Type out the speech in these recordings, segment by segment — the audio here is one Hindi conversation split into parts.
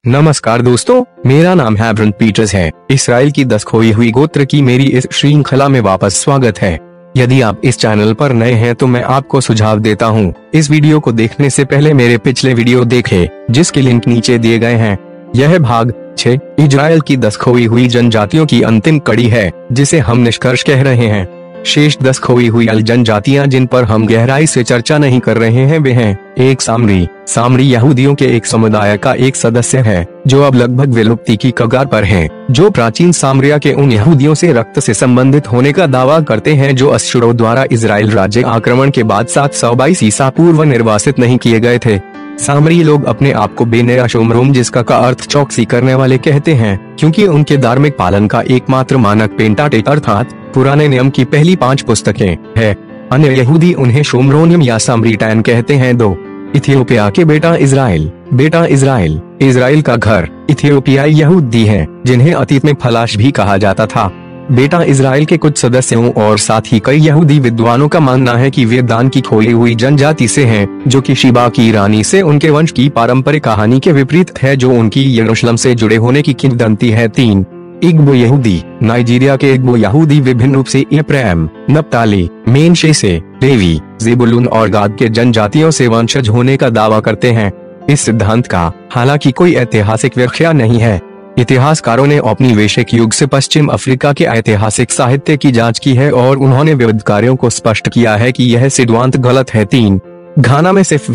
नमस्कार दोस्तों, मेरा नाम है ब्रंट पीटर्स है। इसराइल की 10 खोई हुई गोत्र की मेरी इस श्रृंखला में वापस स्वागत है। यदि आप इस चैनल पर नए हैं तो मैं आपको सुझाव देता हूं, इस वीडियो को देखने से पहले मेरे पिछले वीडियो देखें, जिसके लिंक नीचे दिए गए हैं। यह भाग 6 इजराइल की 10 खोई हुई जनजातियों की अंतिम कड़ी है, जिसे हम निष्कर्ष कह रहे हैं। शेष 10 खोई हुई जनजातियां जिन पर हम गहराई से चर्चा नहीं कर रहे हैं वे हैं। एक सामरी यहूदियों के एक समुदाय का एक सदस्य है, जो अब लगभग विलुप्ति की कगार पर है, जो प्राचीन सामरिया के उन यहूदियों से रक्त से संबंधित होने का दावा करते हैं जो अश्शूरों द्वारा इजराइल राज्य आक्रमण के बाद 722 ईसा पूर्व निर्वासित नहीं किए गए थे। सामरी लोग अपने आप को बेनेरा शोमरोम, जिसका का अर्थ चौकसी करने वाले कहते हैं, क्योंकि उनके धार्मिक पालन का एकमात्र मानक पेंटाटेक अर्थात पुराने नियम की पहली 5 पुस्तकें है। अन्य यहूदी उन्हें शोमरोनियम या सामरीटाइन कहते हैं। 2 इथियोपिया के बेटा इजराइल इजराइल का घर इथियोपियाई यहूदी हैं, जिन्हें अतीत में फलाश भी कहा जाता था। बेटा इजराइल के कुछ सदस्यों और साथ ही कई यहूदी विद्वानों का मानना है कि वे दान की खोई हुई जनजाति से हैं, जो कि शिबा की रानी से उनके वंश की पारंपरिक कहानी के विपरीत है, जो उनकी यरूशलेम से जुड़े होने की किंवदंती है। 3 इग्बो यहूदी नाइजीरिया के इग्बो यहूदी विभिन्न रूप से एफ्राइम, नप्ताली, मेनशेसे, लेवी, ज़ेबुलून और गाद के जनजातियों से वंशज होने का दावा करते हैं। इस सिद्धांत का हालांकि कोई ऐतिहासिक व्याख्या नहीं है। इतिहासकारों ने औपनिवेशिक युग से पश्चिम अफ्रीका के ऐतिहासिक साहित्य की जांच की है और उन्होंने विविधकारों को स्पष्ट किया है कि यह सिद्धांत गलत है। 3 घाना में सिर्फ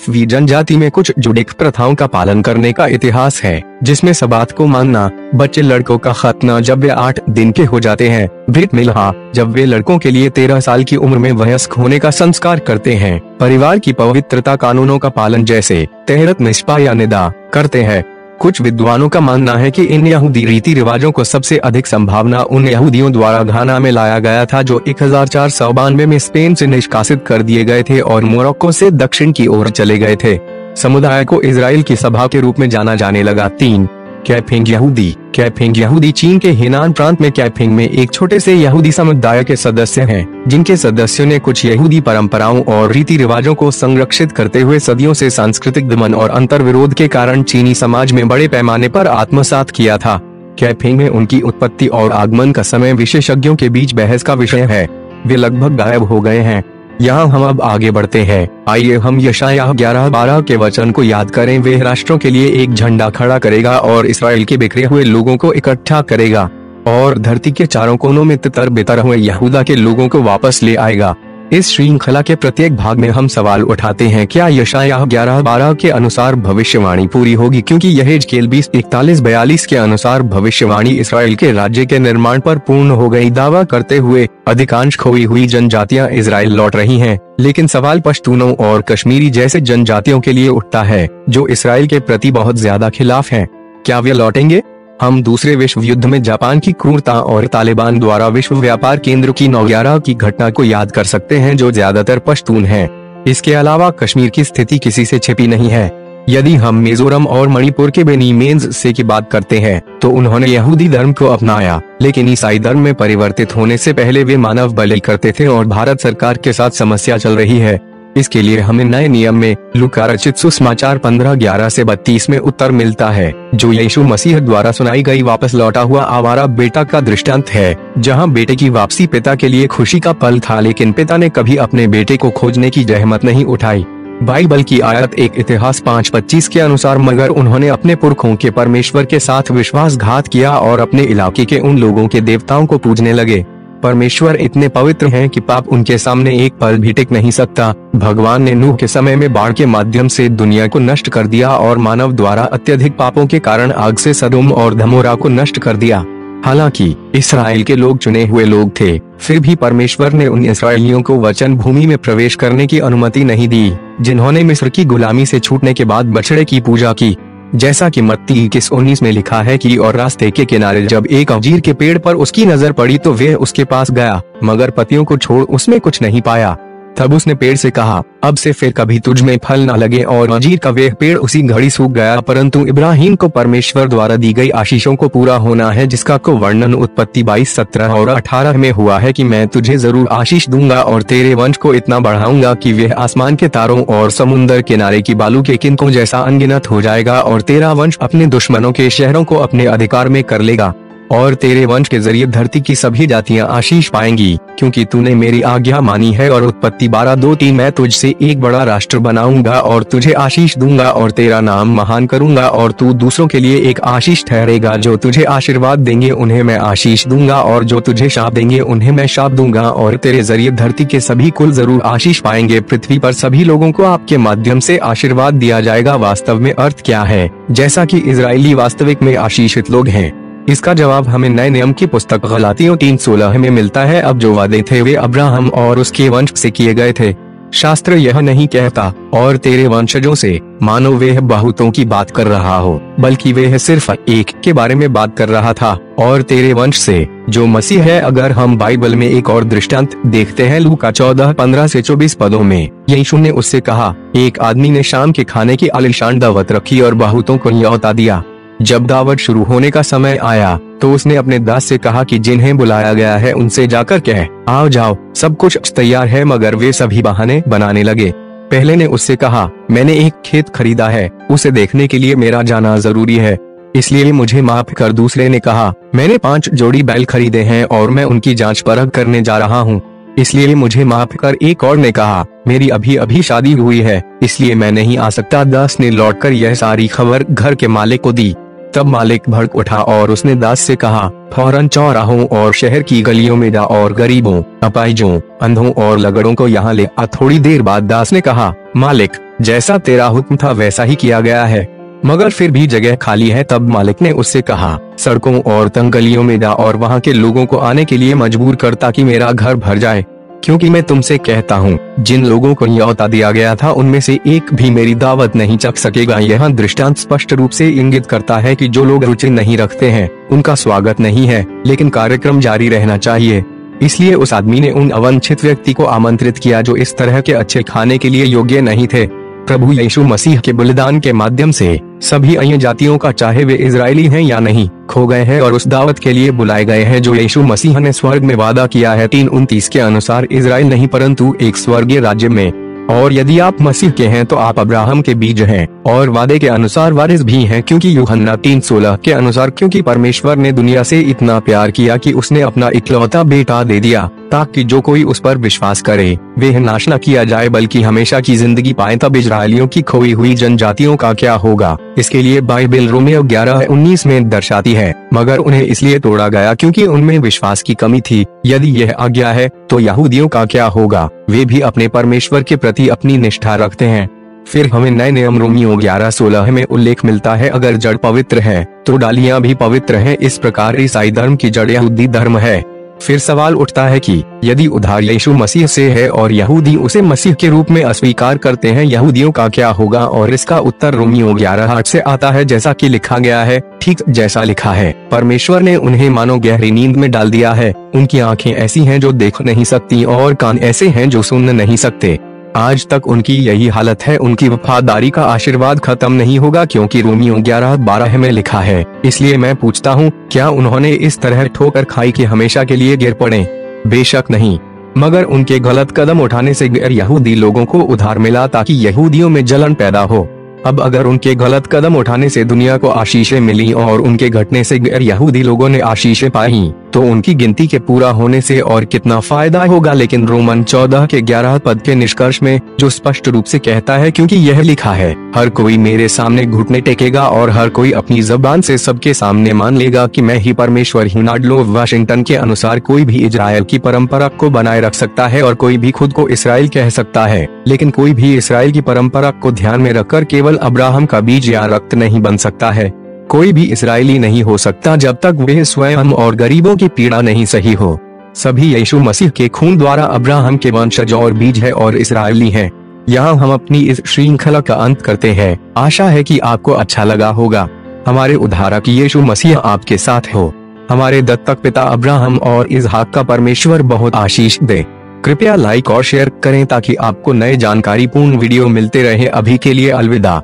वी जनजाति में कुछ जुडिक प्रथाओं का पालन करने का इतिहास है, जिसमें सबात को मानना, बच्चे लड़कों का खतना जब वे 8 दिन के हो जाते हैं, ब्रिट मिल्हा जब वे लड़कों के लिए 13 साल की उम्र में वयस्क होने का संस्कार करते हैं, परिवार की पवित्रता कानूनों का पालन जैसे तहरत मिस्पा या निदा करते हैं। कुछ विद्वानों का मानना है कि इन यहूदी रीति रिवाजों को सबसे अधिक संभावना उन यहूदियों द्वारा घाना में लाया गया था जो 1492 में स्पेन से निष्कासित कर दिए गए थे और मोरक्को से दक्षिण की ओर चले गए थे। समुदाय को इजराइल की सभा के रूप में जाना जाने लगा। 3 कैफिंग यहूदी चीन के हेनान प्रांत में कैफिंग में एक छोटे से यहूदी समुदाय के सदस्य हैं, जिनके सदस्यों ने कुछ यहूदी परंपराओं और रीति रिवाजों को संरक्षित करते हुए सदियों से सांस्कृतिक दमन और अंतर्विरोध के कारण चीनी समाज में बड़े पैमाने पर आत्मसात किया था। कैफिंग में उनकी उत्पत्ति और आगमन का समय विशेषज्ञों के बीच बहस का विषय है। वे लगभग गायब हो गए हैं। यहाँ हम अब आगे बढ़ते हैं। आइए हम यशायाह 11:12 के वचन को याद करें। वे राष्ट्रों के लिए एक झंडा खड़ा करेगा और इसराइल के बिखरे हुए लोगों को इकट्ठा करेगा और धरती के चारों कोनों में तितर बितर हुए यहूदा के लोगों को वापस ले आएगा। इस श्रृंखला के प्रत्येक भाग में हम सवाल उठाते हैं, क्या यशायाह 11:12 के अनुसार भविष्यवाणी पूरी होगी? क्योंकि यहेजकेल 20:41-42 के अनुसार भविष्यवाणी इसराइल के राज्य के निर्माण पर पूर्ण हो गई। दावा करते हुए अधिकांश खोई हुई जनजातियां इसराइल लौट रही हैं, लेकिन सवाल पश्तूनों और कश्मीरी जैसे जनजातियों के लिए उठता है, जो इसराइल के प्रति बहुत ज्यादा खिलाफ हैं। क्या वे लौटेंगे? हम दूसरे विश्व युद्ध में जापान की क्रूरता और तालिबान द्वारा विश्व व्यापार केंद्र की 9/11 की घटना को याद कर सकते हैं, जो ज्यादातर पश्तून हैं। इसके अलावा कश्मीर की स्थिति किसी से छिपी नहीं है। यदि हम मिजोरम और मणिपुर के बेनी मेंज से की बात करते हैं, तो उन्होंने यहूदी धर्म को अपनाया, लेकिन ईसाई धर्म में परिवर्तित होने से पहले वे मानव बलि करते थे और भारत सरकार के साथ समस्या चल रही है। इसके लिए हमें नए नियम में लूका रचित सुसमाचार 15:11 से 32 में उत्तर मिलता है, जो यीशु मसीह द्वारा सुनाई गई वापस लौटा हुआ आवारा बेटा का दृष्टांत है, जहां बेटे की वापसी पिता के लिए खुशी का पल था, लेकिन पिता ने कभी अपने बेटे को खोजने की जहमत नहीं उठाई। बाइबल की आयत 1 इतिहास 5:25 के अनुसार, मगर उन्होंने अपने पुरखों के परमेश्वर के साथ विश्वासघात किया और अपने इलाके के उन लोगों के देवताओं को पूजने लगे। परमेश्वर इतने पवित्र हैं कि पाप उनके सामने एक पल भी टिक नहीं सकता। भगवान ने नूह के समय में बाढ़ के माध्यम से दुनिया को नष्ट कर दिया और मानव द्वारा अत्यधिक पापों के कारण आग से सदोम और धमोरा को नष्ट कर दिया। हालांकि इसराइल के लोग चुने हुए लोग थे, फिर भी परमेश्वर ने उन इसराइलियों को वचन भूमि में प्रवेश करने की अनुमति नहीं दी, जिन्होंने मिस्र की गुलामी से छूटने के बाद बछड़े की पूजा की। जैसा कि मत्ती 21:19 में लिखा है कि और रास्ते के किनारे जब एक अंजीर के पेड़ पर उसकी नजर पड़ी तो वह उसके पास गया, मगर पत्तियों को छोड़ उसमें कुछ नहीं पाया। तब उसने पेड़ से कहा, अब से फिर कभी तुझ में फल न लगे, और अंजीर का वह पेड़ उसी घड़ी सूख गया। परंतु इब्राहिम को परमेश्वर द्वारा दी गई आशीषों को पूरा होना है, जिसका को वर्णन उत्पत्ति 22, 17 और 18 में हुआ है कि मैं तुझे जरूर आशीष दूंगा और तेरे वंश को इतना बढ़ाऊंगा कि वह आसमान के तारों और समुद्र किनारे की बालू के किनकों जैसा अनगिनत हो जाएगा, और तेरा वंश अपने दुश्मनों के शहरों को अपने अधिकार में कर लेगा, और तेरे वंश के जरिए धरती की सभी जातियां आशीष पाएंगी, क्योंकि तूने मेरी आज्ञा मानी है। और उत्पत्ति 12:2-3 मैं तुझसे एक बड़ा राष्ट्र बनाऊंगा और तुझे आशीष दूंगा और तेरा नाम महान करूंगा, और तू दूसरों के लिए एक आशीष ठहरेगा। जो तुझे आशीर्वाद देंगे उन्हें मैं आशीष दूंगा, और जो तुझे शाप देंगे उन्हें मैं शाप दूंगा, और तेरे जरिए धरती के सभी कुल जरूर आशीष पाएंगे। पृथ्वी पर सभी लोगों को आपके माध्यम से आशीर्वाद दिया जाएगा। वास्तव में अर्थ क्या है? जैसा कि इजरायली वास्तविक में आशीषित लोग हैं। इसका जवाब हमें नए नियम की पुस्तक गलातियों 3:16 में मिलता है। अब जो वादे थे वे अब्राहम और उसके वंश से किए गए थे। शास्त्र यह नहीं कहता और तेरे वंशजों से, मानो वह बहुतों की बात कर रहा हो, बल्कि वह सिर्फ एक के बारे में बात कर रहा था, और तेरे वंश से जो मसीह है। अगर हम बाइबल में एक और दृष्टांत देखते हैं, लूका 14:15-24 पदों में, यीशु ने उससे कहा, एक आदमी ने शाम के खाने की आलीशान दावत रखी और बहुतों को न्योता दिया। जब दावत शुरू होने का समय आया तो उसने अपने दास से कहा कि जिन्हें बुलाया गया है उनसे जाकर कह, आओ जाओ, सब कुछ तैयार है। मगर वे सभी बहाने बनाने लगे। पहले ने उससे कहा, मैंने एक खेत खरीदा है, उसे देखने के लिए मेरा जाना जरूरी है, इसलिए मुझे माफ कर। दूसरे ने कहा, मैंने 5 जोड़ी बैल खरीदे हैं और मैं उनकी जांच परख करने जा रहा हूँ, इसलिए मुझे माफ कर। एक और ने कहा, मेरी अभी अभी शादी हुई है, इसलिए मैं नहीं आ सकता। दास ने लौटकर यह सारी खबर घर के मालिक को दी। तब मालिक भड़क उठा और उसने दास से कहा, फौरन चौराहों और शहर की गलियों में जा और गरीबों, अपाहिजों, अंधों और लगड़ों को यहाँ ले आ। थोड़ी देर बाद दास ने कहा, मालिक, जैसा तेरा हुक्म था वैसा ही किया गया है, मगर फिर भी जगह खाली है। तब मालिक ने उससे कहा, सड़कों और तंग गलियों में जा और वहाँ के लोगों को आने के लिए मजबूर कर, ताकि मेरा घर भर जाए। क्योंकि मैं तुमसे कहता हूँ, जिन लोगों को न्योता दिया गया था उनमें से एक भी मेरी दावत नहीं चख सकेगा। यह दृष्टांत स्पष्ट रूप से इंगित करता है कि जो लोग रुचि नहीं रखते हैं उनका स्वागत नहीं है, लेकिन कार्यक्रम जारी रहना चाहिए। इसलिए उस आदमी ने उन अवांछित व्यक्ति को आमंत्रित किया जो इस तरह के अच्छे खाने के लिए योग्य नहीं थे। प्रभु यीशु मसीह के बलिदान के माध्यम से सभी अन्य जातियों का, चाहे वे इजरायली हैं या नहीं, खो गए हैं और उस दावत के लिए बुलाए गए हैं जो यीशु मसीह ने स्वर्ग में वादा किया है। 3:29 के अनुसार इजराइल नहीं परंतु एक स्वर्गीय राज्य में। और यदि आप मसीह के हैं तो आप अब्राहम के बीज हैं और वादे के अनुसार वारिस भी हैं, क्योंकि यूहन्ना 3:16 के अनुसार, क्योंकि परमेश्वर ने दुनिया से इतना प्यार किया कि उसने अपना इकलौता बेटा दे दिया, ताकि जो कोई उस पर विश्वास करे वह नाश न किया जाए बल्कि हमेशा की जिंदगी पाए। तब इजरायलियों की खोई हुई जनजातियों का क्या होगा? इसके लिए बाइबल रोमियो 11:19 में दर्शाती है, मगर उन्हें इसलिए तोड़ा गया क्योंकि उनमें विश्वास की कमी थी। यदि यह आज्ञा है तो यहूदियों का क्या होगा? वे भी अपने परमेश्वर के प्रति अपनी निष्ठा रखते हैं। फिर हमें नए नियम रोमियो 11:16 में उल्लेख मिलता है, अगर जड़ पवित्र है तो डालियां भी पवित्र हैं। इस प्रकार ईसाई धर्म की जड़ यहूदी धर्म है। फिर सवाल उठता है कि यदि उद्धार यीशु मसीह से है और यहूदी उसे मसीह के रूप में अस्वीकार करते हैं, यहूदियों का क्या होगा? और इसका उत्तर रोमियो 11:8 से आता है, जैसा कि लिखा गया है, ठीक जैसा लिखा है, परमेश्वर ने उन्हें मानो गहरी नींद में डाल दिया है। उनकी आंखें ऐसी हैं जो देख नहीं सकती और कान ऐसे हैं जो सुन नहीं सकते। आज तक उनकी यही हालत है। उनकी वफादारी का आशीर्वाद खत्म नहीं होगा, क्योंकि रोमियो 11:12 में लिखा है। इसलिए मैं पूछता हूँ, क्या उन्होंने इस तरह ठोकर खाई कि हमेशा के लिए गिर पड़े? बेशक नहीं, मगर उनके गलत कदम उठाने से गैर यहूदी लोगों को उद्धार मिला ताकि यहूदियों में जलन पैदा हो। अब अगर उनके गलत कदम उठाने से दुनिया को आशीषें मिली और उनके घटने से गैर यहूदी लोगों ने आशीषें पाई, तो उनकी गिनती के पूरा होने से और कितना फायदा होगा। लेकिन रोमन 14 के 11 पद के निष्कर्ष में जो स्पष्ट रूप से कहता है, क्योंकि यह लिखा है, हर कोई मेरे सामने घुटने टेकेगा और हर कोई अपनी जबान से सबके सामने मान लेगा कि मैं ही परमेश्वर हूँ। नाडलो वाशिंगटन के अनुसार कोई भी इजराइल की परंपरा को बनाए रख सकता है और कोई भी खुद को इसराइल कह सकता है, लेकिन कोई भी इसराइल की परंपरा को ध्यान में रखकर केवल अब्राहम का बीज या रक्त नहीं बन सकता है। कोई भी इसराइली नहीं हो सकता जब तक वह स्वयं और गरीबों की पीड़ा नहीं सही हो। सभी यीशु मसीह के खून द्वारा अब्राहम के वंशज और बीज है और इसराइली हैं। यहाँ हम अपनी इस श्रृंखला का अंत करते हैं। आशा है कि आपको अच्छा लगा होगा। हमारे उद्धारक यीशु मसीह आपके साथ हो। हमारे दत्तक पिता अब्राहम और इसहाक का परमेश्वर बहुत आशीष दे। कृपया लाइक और शेयर करें ताकि आपको नए जानकारीपूर्ण वीडियो मिलते रहे। अभी के लिए अलविदा।